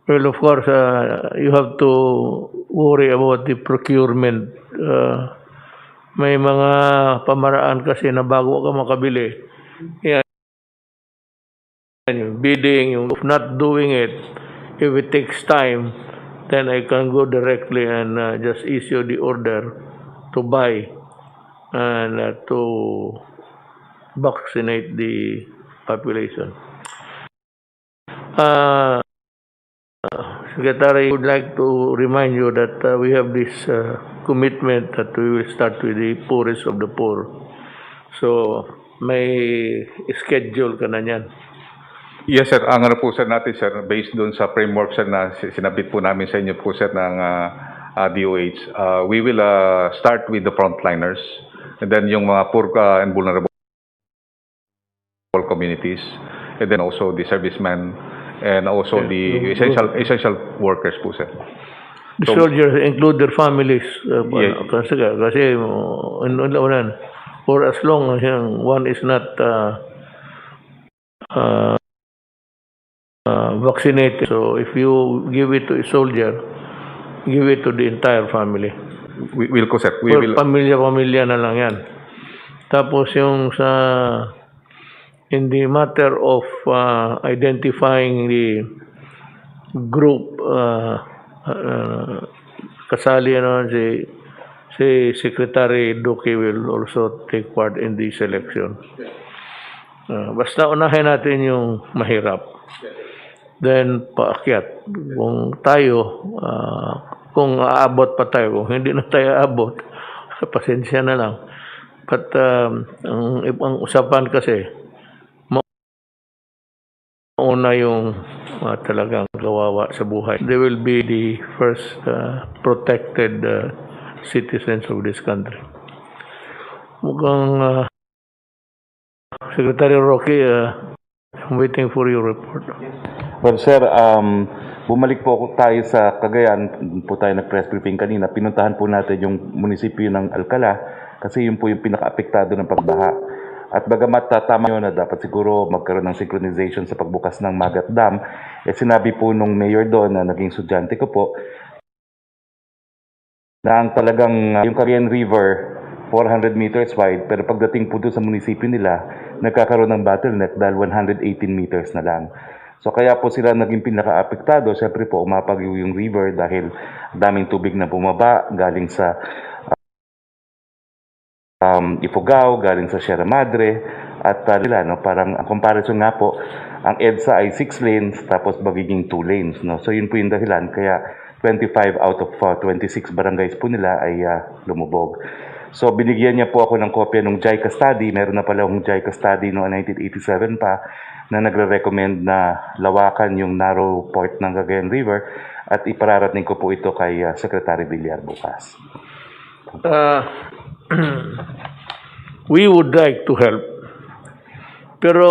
well, of course, you have to worry about the procurement. May mga pamaraan kasi na bago ka makabili, yan, yung bidding, yung not doing it, if it takes time, then I can go directly and just issue the order to buy and to vaccinate the population. Secretary, I would like to remind you that we have this commitment that we will start with the poorest of the poor. So, may schedule ka na yan. Yes, sir. Ang ano po, sir, natin, sir, based doon sa framework, sir, na sinabit po namin sa inyo po, sir, ng DOH, we will start with the frontliners, and then yung mga poor and vulnerable communities, and then also the servicemen, and also the essential workers po, sir. The soldiers include their families. Kasi for as long as one is not vaccinated, so if you give it to a soldier, give it to the entire family. We will, sir. Pamilya na lang yan. Tapos yung in the matter of identifying the group, kasali si Secretary Duque will also take part in the selection. Basta unahin natin yung mahirap. Then paakyat. Kung tayo, kung aabot pa tayo, kung hindi na tayo aabot, pasensya na lang. But ang usapan kasi, mauna yung talagang kawawa sa buhay. They will be the first protected citizens of this country. Mukhang Secretary Roque, I'm waiting for your report. Well, sir, bumalik po tayo sa Cagayan. Po tayo nag-press briefing kanina. Pinuntahan po natin yung munisipyo ng Alcala kasi yun po yung pinaka-apektado ng pagbaha. At bagamat tama yun na dapat siguro magkaroon ng synchronization sa pagbukas ng Magat Dam, sinabi po nung mayor doon na naging estudyante ko po na ang talagang yung Cagayan River 400 meters wide, pero pagdating po doon sa munisipyo nila, nagkakaroon ng bottleneck dahil 118 meters na lang. So kaya po sila naging pinaka-apektado. Siyempre po umapagyo yung river dahil daming tubig na bumaba galing sa Ifugao, galing sa Sierra Madre, at no, parang ang comparison nga po, ang EDSA ay 6 lanes tapos magiging 2 lanes. No? So yun po yung dahilan, kaya 25 out of 26 barangays po nila ay lumubog. So binigyan niya po ako ng kopya ng JICA study, meron na pala akong JICA study noong 1987 pa, na nagre-recommend na lawakan yung narrow port ng Cagayan River, at ipararating ko po ito kay Secretary Villar bukas. We would like to help, pero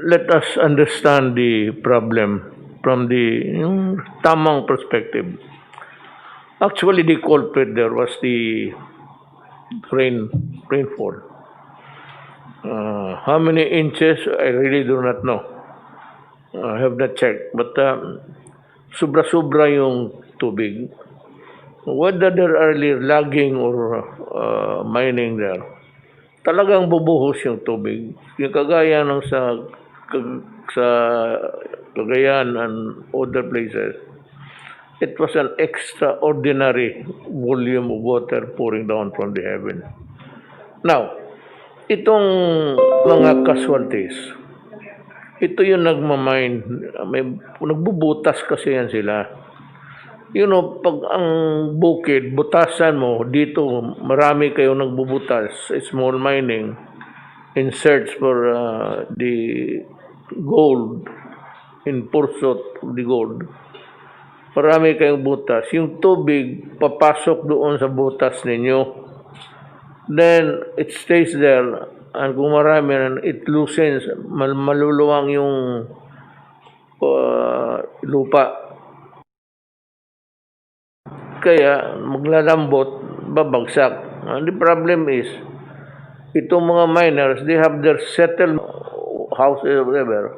let us understand the problem from the tamang perspective. Actually, the culprit there was the rainfall. How many inches, I really do not know. I have not checked, but sobra-sobra yung tubig. Whether there are logging or mining there, talagang bubuhos yung tubig. Yung kagaya ng sa Cagayan and other places, it was an extraordinary volume of water pouring down from the heaven. Now, itong mga casualties, ito yung nagbubutas kasi yan sila. Pag ang bukid, butasan mo, dito marami kayong nagbubutas, small mining, in search for the gold, in pursuit of the gold. Marami kayong butas. Yung tubig, papasok doon sa butas ninyo. Then, it stays there. And kung marami, it loosens, maluluwang yung lupa. Kaya maglalambot, babagsak. And the problem is, itong mga miners, they have their settled houses or whatever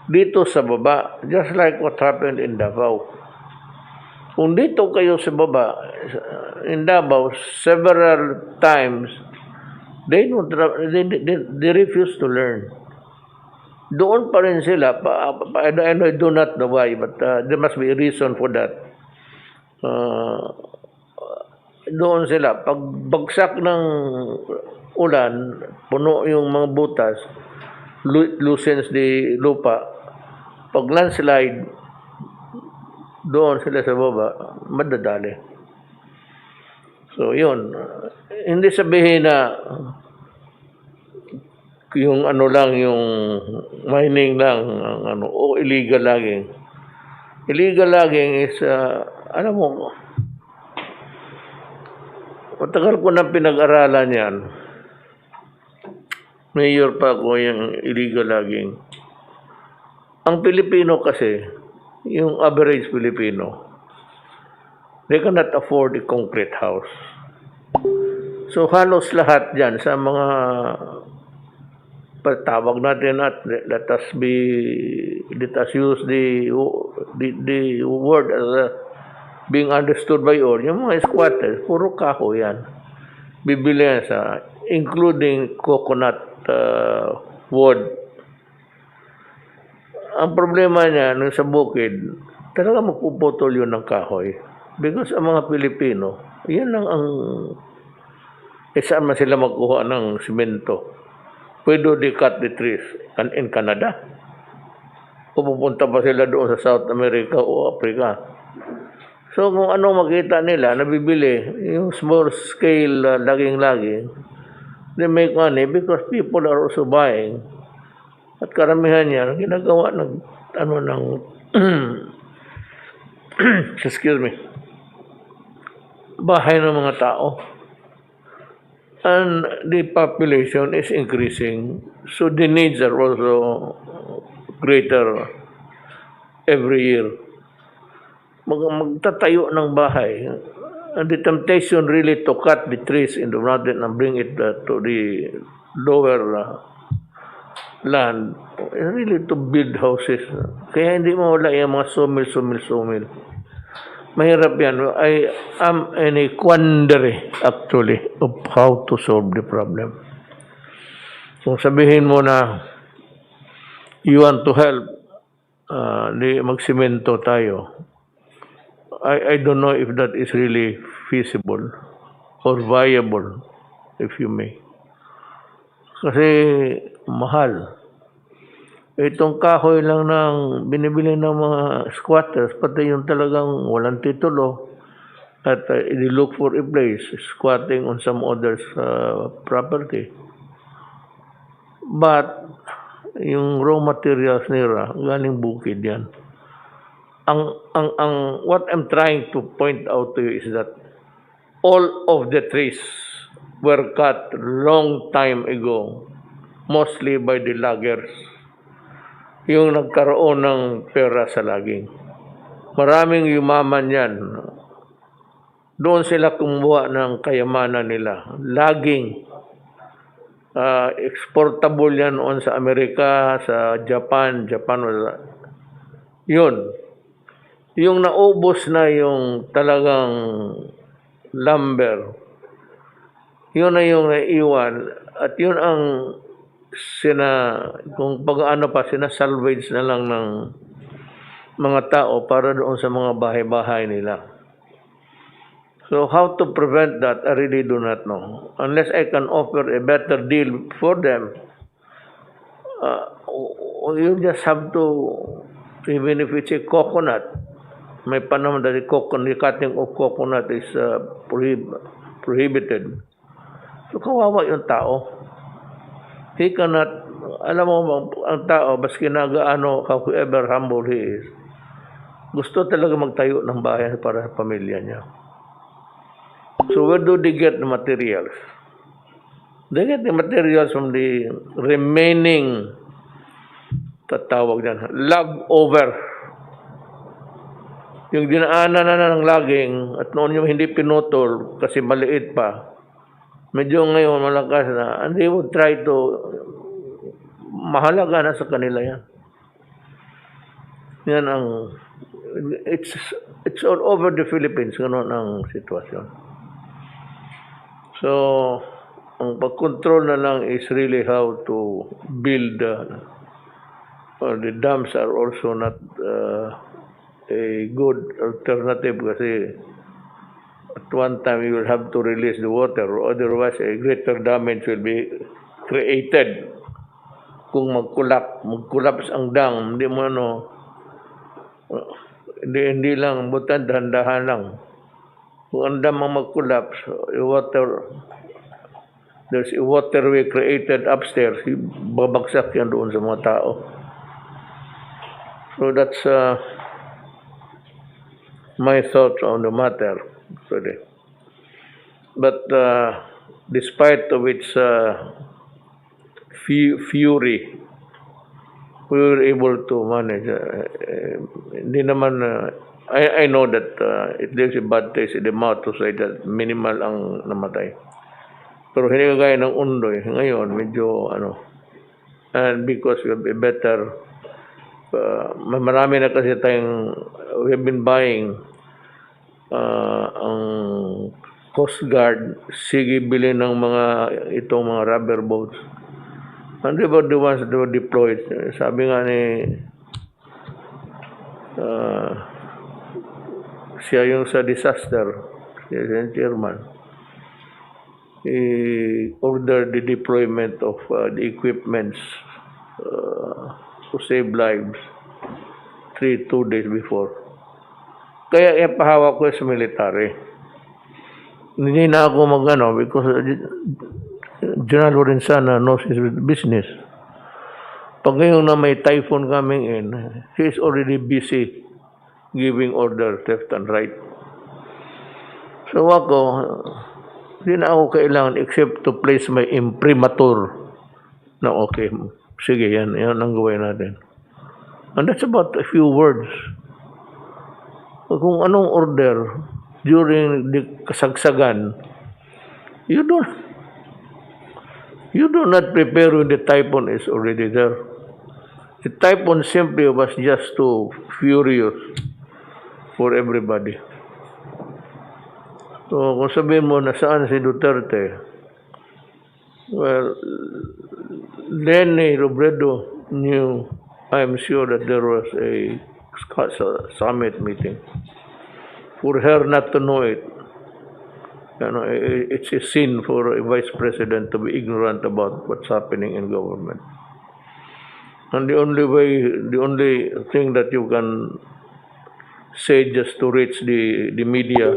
dito sa baba, just like what happened in Davao. Kung dito kayo sa baba, in Davao, several times, they refuse to learn. Doon pa rin sila. I do not know why, but there must be a reason for that. Doon sila, pag bagsak ng ulan, puno yung mga butas, loosens the lupa, pag landslide, doon sila sa baba, madadali. So yun, hindi sabihin na yung yung mining lang, o illegal logging. Illegal logging is alam mo, matagal ko nang pinag-aralan yan. Mayor pa ako yung illegal logging. Ang Pilipino kasi, yung average Pilipino, they cannot afford a concrete house. So halos lahat dyan sa mga patawag natin at let us use the word as being understood by all, yung mga squatters, puro kahoy yan. Bibili yan including coconut wood. Ang problema niya, nung sa bukid, talaga magpuputol yun ng kahoy. Because ang mga Pilipino, yan lang ang, saan man sila magkuha ng simento. Pwede they cut the trees in Canada. O pupunta pa sila doon sa South America o Africa. So kung anong makita nila, nabibili, yung small scale logging, they make money because people are also buying. At karamihan niya, ginagawa ng excuse me, bahay ng mga tao. And the population is increasing, so the needs are also greater every year. Magtatayo ng bahay. And the temptation really to cut the trees in the mountain and bring it to the lower land, really to build houses. Kaya hindi mawala yung mga sawmill. Mahirap yan. I am in a quandary actually of how to solve the problem. Kung sabihin mo na you want to help, di magsimento tayo. I don't know if that is really feasible or viable, if you may. Kasi mahal. Itong kahoy lang ng binibili ng mga squatters, pati yung talagang walang titulo, at they look for a place, squatting on some other's property. But yung raw materials nila, galing bukid yan. What I'm trying to point out to you is that all of the trees were cut long time ago, mostly by the loggers. Yung nagkaroon ng pera sa logging. Maraming yumaman yan. Doon sila kumuha ng kayamanan nila. Logging. Exportable yan noon sa Amerika, sa Japan. Yun. Yung naubos na yung talagang lumber, yun na yung naiwan. At yun ang kung pag-ano pa, sinasalvage na lang ng mga tao para doon sa mga bahay-bahay nila. So how to prevent that, I really do not know. Unless I can offer a better deal for them, you just have to, even if it's a coconut, may panahon that the cutting of coconut is prohibited. So kawawa yung tao. He cannot, alam mo, ang tao, baski nagaano, however humble he is, gusto talaga magtayo ng bahay para sa pamilya niya. So where do they get the materials? They get the materials from the remaining, tatawag dyan, log over. Yung dinaanan na ng logging, at noon yung hindi pinutol kasi maliit pa, medyo ngayon malakas na, and they would try to, mahalaga na sa kanila yan. Yan ang, it's all over the Philippines, gano'n ang sitwasyon. So, ang pag-control na lang is really how to build, the dams are also not a good alternative kasi at one time you will have to release the water, otherwise a greater damage will be created. Kung mag-collapse ang dam, hindi mo hindi lang, butan dahan-dahan lang. Kung ang dam ang mag-collapse, there's a waterway created upstairs, babagsak yan doon sa mga tao. So that's my thoughts on the matter today. But despite of its fury, we were able to manage. Hindi naman, I know that it leaves a bad taste in the mouth to say that minimal ang namatay. Pero hindi kagaya ng undoy. Ngayon, medyo and because we have a better, marami na kasi tayong, we have been buying ang Coast Guard, sige bilhin ng itong mga rubber boats. And they were the ones that were deployed. Sabi nga ni siya yung sa disaster, siya yung chairman, he ordered the deployment of the equipments to save lives 2 days before. Kaya ipahawak ko sa military. Hindi na ako because General Lorenzana knows his business. Pag ngayon na may typhoon coming in, he is already busy giving orders left and right. So ako, hindi na ako kailangan except to place my imprimatur na okay, sige yan ang gawin natin. And that's about a few words. Kung anong order during the kasagsagan, you do not prepare when the typhoon is already there. The typhoon simply was just too furious for everybody. So kung sabihin mo nasaan si Duterte, well, LENI Robredo knew I am sure that there was a summit meeting. For her not to know it, it's a sin for a vice president to be ignorant about what's happening in government. And the only thing that you can say just to reach the media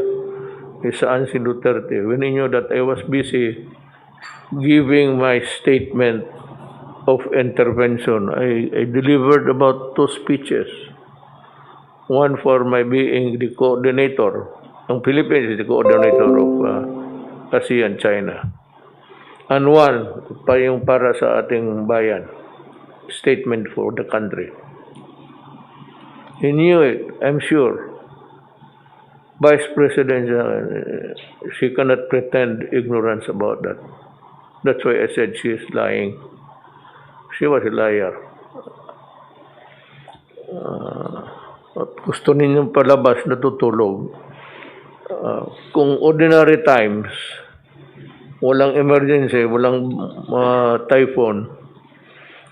is Ansi Duterte. When he knew that I was busy giving my statement of intervention, I delivered about 2 speeches. One for my being the coordinator. Ang Philippines is the coordinator of ASEAN, China. And one pa yung para sa ating bayan. Statement for the country. He knew it, I'm sure. Vice President, she cannot pretend ignorance about that. That's why I said she is lying. She was a liar. At gusto ninyong palabas na tutulog. Kung ordinary times, walang emergency, walang typhoon,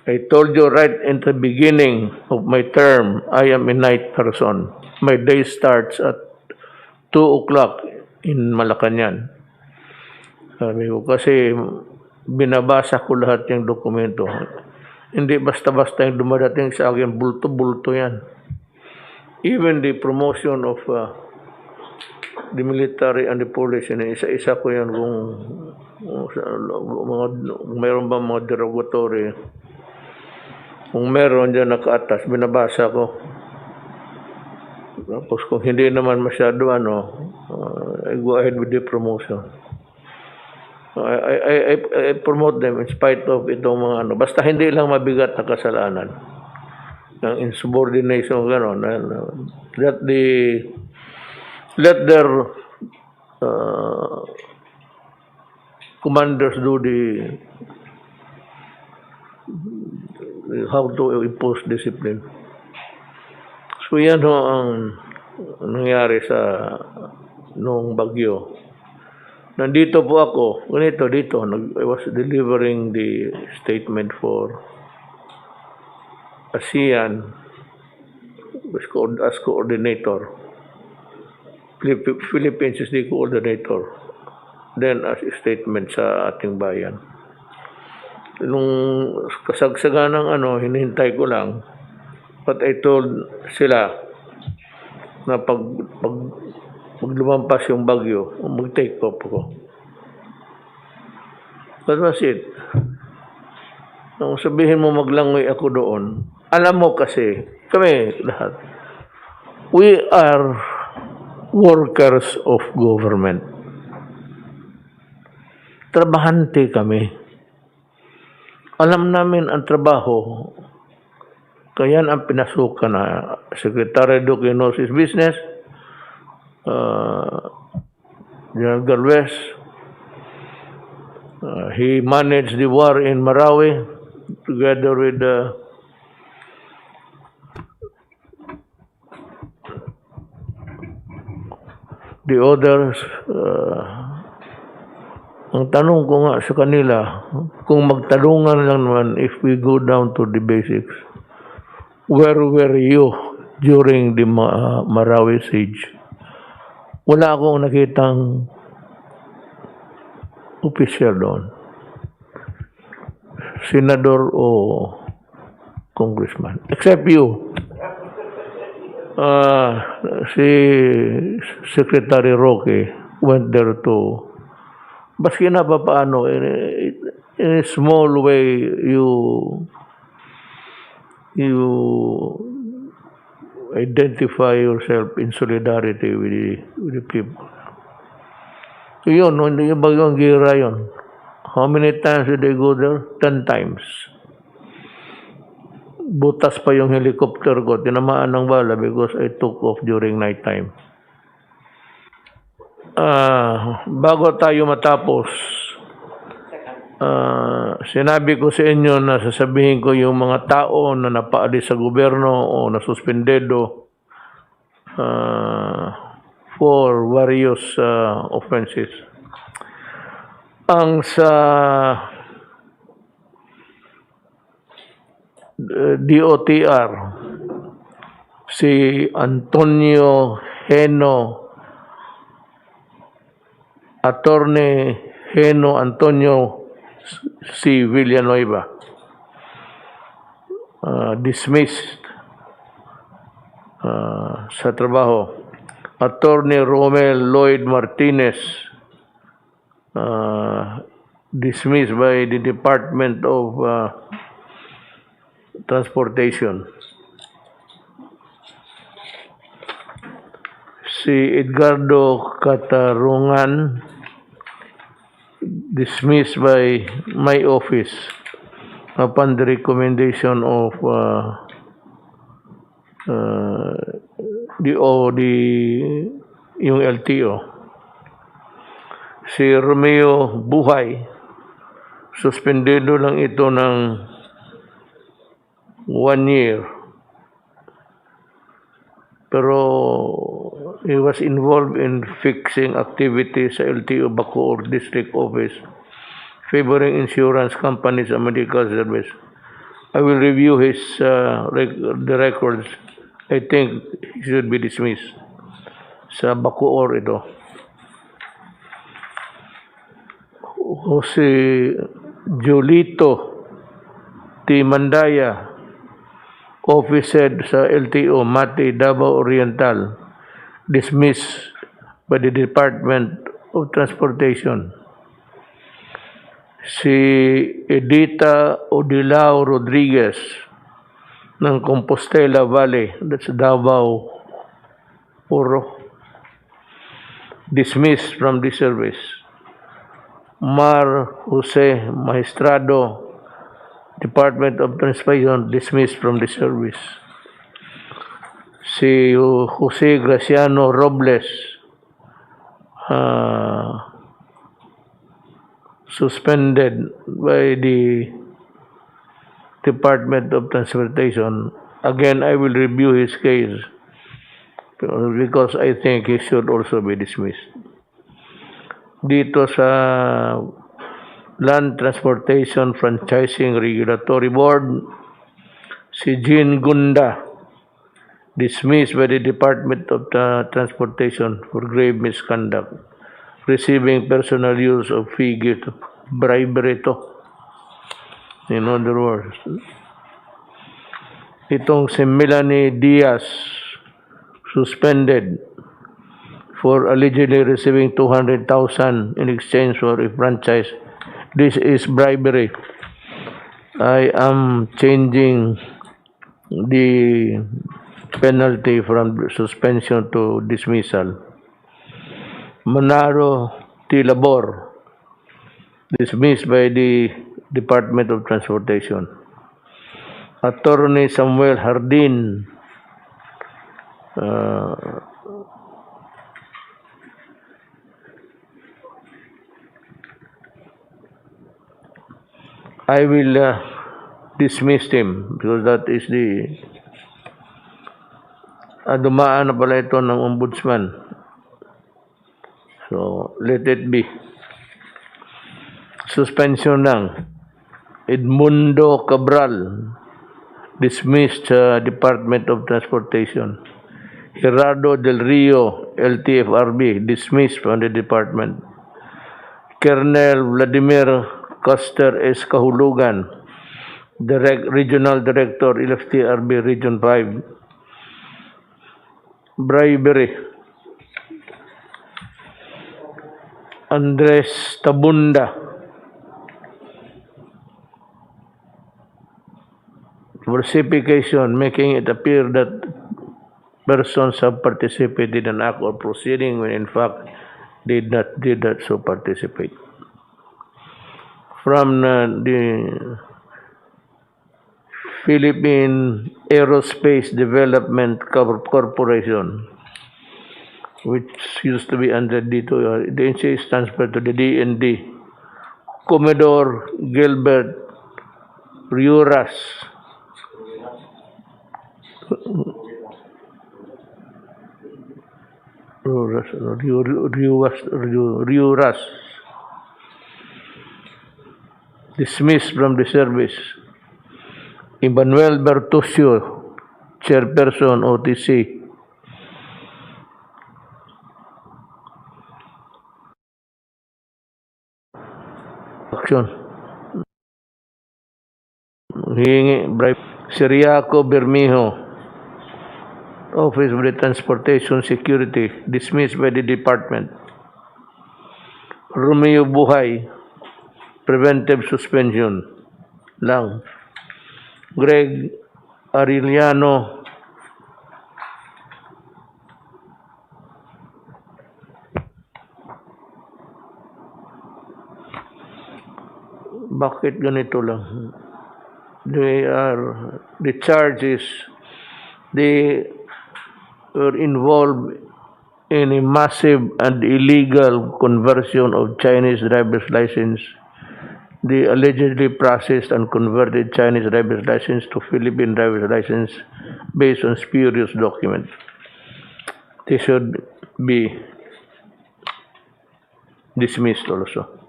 I told you right in the beginning of my term, I am a night person. My day starts at 2 o'clock in Malacañang. Sabi ko, kasi binabasa ko lahat yung dokumento. Hindi basta-basta yung dumadating sa akin, bulto-bulto yan. Even the promotion of the military and the police, isa-isa ko yan kung mayroon ba mga derogatory. Kung meron dyan nakaatas, binabasa ko. Tapos kung hindi naman masyado, I go ahead with the promotion. I promote them in spite of itong mga basta hindi lang mabigat na kasalanan ng insubordination, gano'n. Let their commanders do how to impose discipline. So yan ho ang nangyari sa noong bagyo. Nandito po ako, dito, I was delivering the statement for ASEAN as coordinator. Philippines is the coordinator. Then as a statement sa ating bayan. Nung kasagsagan ng hinihintay ko lang, but I told sila na pag lumampas yung bagyo, mag-take off ko. That was it. Nung sabihin mo maglangoy ako doon, alam mo kasi, kami lahat, we are workers of government. Trabahante kami. Alam namin ang trabaho, kaya ang pinasukan na Secretary Duque knows his business, General Galvez, he managed the war in Marawi together with the others. Ang tanong ko nga sa kanila, kung magtanungan lang naman, if we go down to the basics, where were you during the Marawi siege? Wala akong nakitang official doon. Senador o congressman. Except you. Si Secretary Roque went there to, baski na pa paano, in a small way, you identify yourself in solidarity with the people. So yun, yung bagyong gira yun. How many times did they go there? 10 times. Butas pa yung helicopter ko, tinamaan ng bala because I took off during night time. Bago tayo matapos, sinabi ko sa inyo na sasabihin ko yung mga tao na napaalis sa gobyerno o nasuspendedo for various offenses. Ang sa DOTR, si Antonio Heno, Attorney Heno Antonio C. Villanueva, dismissed sa trabaho. Attorney Romel Lloyd Martinez, dismissed by the Department of Transportation. Si Edgardo Catarungan, dismissed by my office upon the recommendation of yung LTO. Si Romeo Buhay, suspendido lang ito ng 1 year. Pero he was involved in fixing activities sa LTO Bacoor District Office, favoring insurance companies and medical service. I will review the records. I think he should be dismissed. Sa Bacoor ito. Si Julito T. Mandaya, office head sa LTO Mati Davao Oriental, dismissed by the Department of Transportation. Si Edita Odilao Rodriguez ng Compostela Valley, that's Davao Puro, dismissed from the service. Mar Jose Maestrado, Department of Transportation, dismissed from the service. Si Jose Graciano Robles, suspended by the Department of Transportation. Again, I will review his case because I think he should also be dismissed. Dito sa Land Transportation Franchising Regulatory Board, si Jean Gunda, dismissed by the Department of Transportation for grave misconduct, receiving personal use of fee gift, bribery to. In other words, itong si Melanie Diaz, suspended for allegedly receiving 200,000 in exchange for a franchise. This is bribery. I am changing the penalty from suspension to dismissal. Manaro Tilabor, dismissed by the Department of Transportation. Attorney Samuel Hardin, I will dismiss him because that is the dumaan na pala ito ng ombudsman. So, let it be. Suspension lang. Edmundo Cabral, dismissed Department of Transportation. Gerardo Del Rio, LTFRB, dismissed from the department. Colonel Vladimir Custer S. Kahulugan, Regional Director, LTFRB Region 5. Bribery. Andres Tabunda, falsification, making it appear that persons have participated in an act or proceeding when in fact did not so participate. From the Philippine Aerospace Development Corporation, which used to be under dito, the NCA is transferred to the DND. Commodore Gilbert Riuras, dismissed from the service. Emmanuel Bertusio, Chairperson OTC. Action. Hihingi bribe. Siriaco Bermejo, Office of the Transportation Security, dismissed by the department. Romeo Buhay, preventive suspension lang. Greg Arellano, bakit ganito lang? The charge is they were involved in a massive and illegal conversion of Chinese driver's license. They allegedly processed and converted Chinese driver's license to Philippine driver's license based on spurious documents. They should be dismissed also.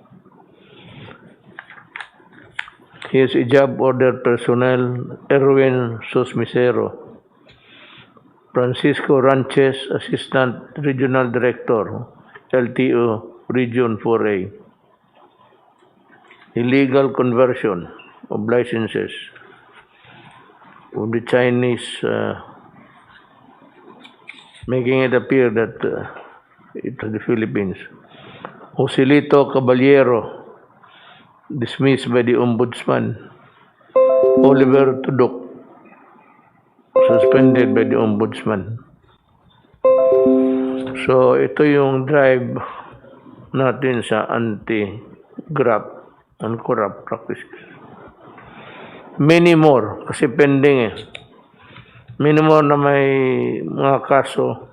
His job order personnel, Erwin Susmisero, Francisco Ranches, Assistant Regional Director, LTO Region 4A. Illegal conversion of licenses of the Chinese, making it appear that it was the Philippines. Joselito Caballero, dismissed by the Ombudsman. Oliver Tudok, suspended by the Ombudsman. So, ito yung drive natin sa anti-graft and corrupt practices. Many more, kasi pending eh. Many more na may mga kaso.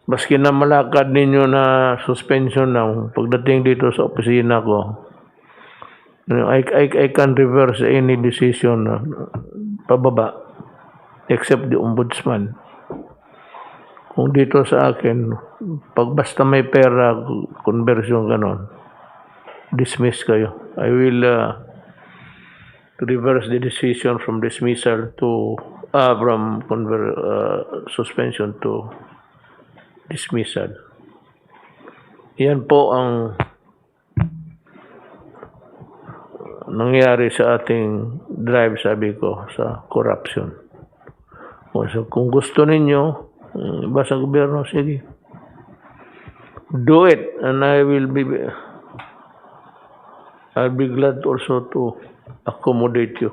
Baski na malakad ninyo na suspension na pagdating dito sa opisina ko, I can reverse any decision pababa except the Ombudsman. Kung dito sa akin, pag basta may pera, conversion ganon, dismiss kayo. I will reverse the decision from dismissal to from suspension to dismissal. Yan po ang nangyari sa ating drive, sabi ko, sa corruption. So, kung gusto ninyo, iba sa gobyerno, sige. Do it, and I'll be glad also to accommodate you.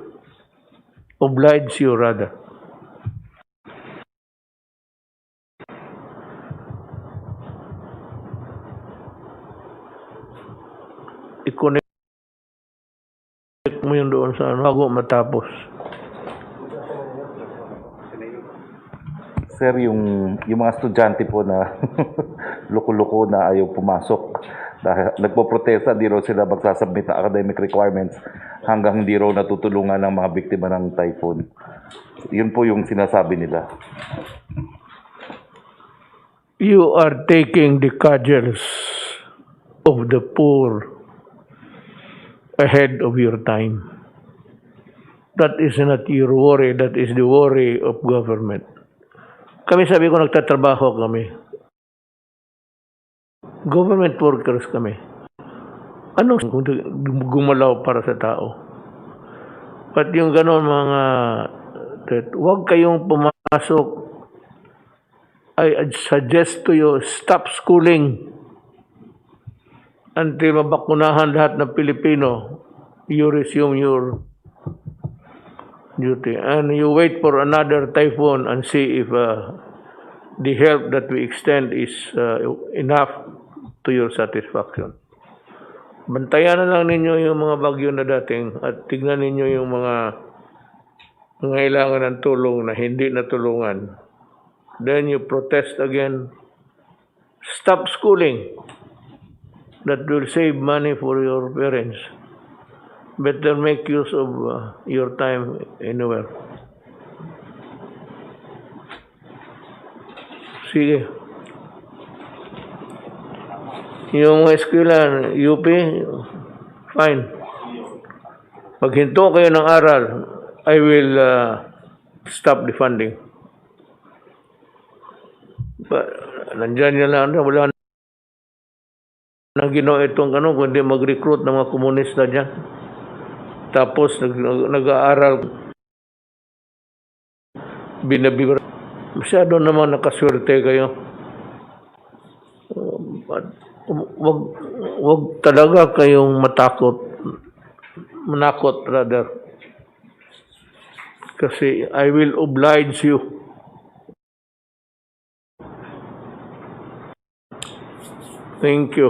Oblige you, rather. I-connect mo yung doon sa bago matapos. Sir, yung mga estudyante po na loko-loko na ayaw pumasok, dahil nagpo-protesta, di raw sila magsasubmit ng academic requirements hanggang hindi raw natutulungan ng mga biktima ng typhoon. Yun po yung sinasabi nila. You are taking the cudgels of the poor ahead of your time. That is not your worry, that is the worry of government. Kami, sabi ko, nagtatrabaho kami. Government workers kami. Ano kung gumalaw para sa tao? At yung ganon mga, huwag kayong pumasok. I suggest to you, stop schooling until mabakunahan lahat ng Pilipino. You resume your duty. And you wait for another typhoon and see if the help that we extend is enough to your satisfaction. Bantayan na lang ninyo yung mga bagyo na dating at tignan ninyo yung mga kailangan ng tulong na hindi natulungan. Then you protest again. Stop schooling. That will save money for your parents. Better make use of your time anywhere. Sige. Yung eskwela, UP, fine. Maghinto kayo ng aral, I will stop the funding. Nandyan yan lang, wala nang ginawa itong kundi mag-recruit ng mga komunista dyan. Tapos nag-aaral, binabibira. Masyado naman nakaswerte kayo. Wag talaga kayong manakot rather. Kasi I will oblige you. Thank you.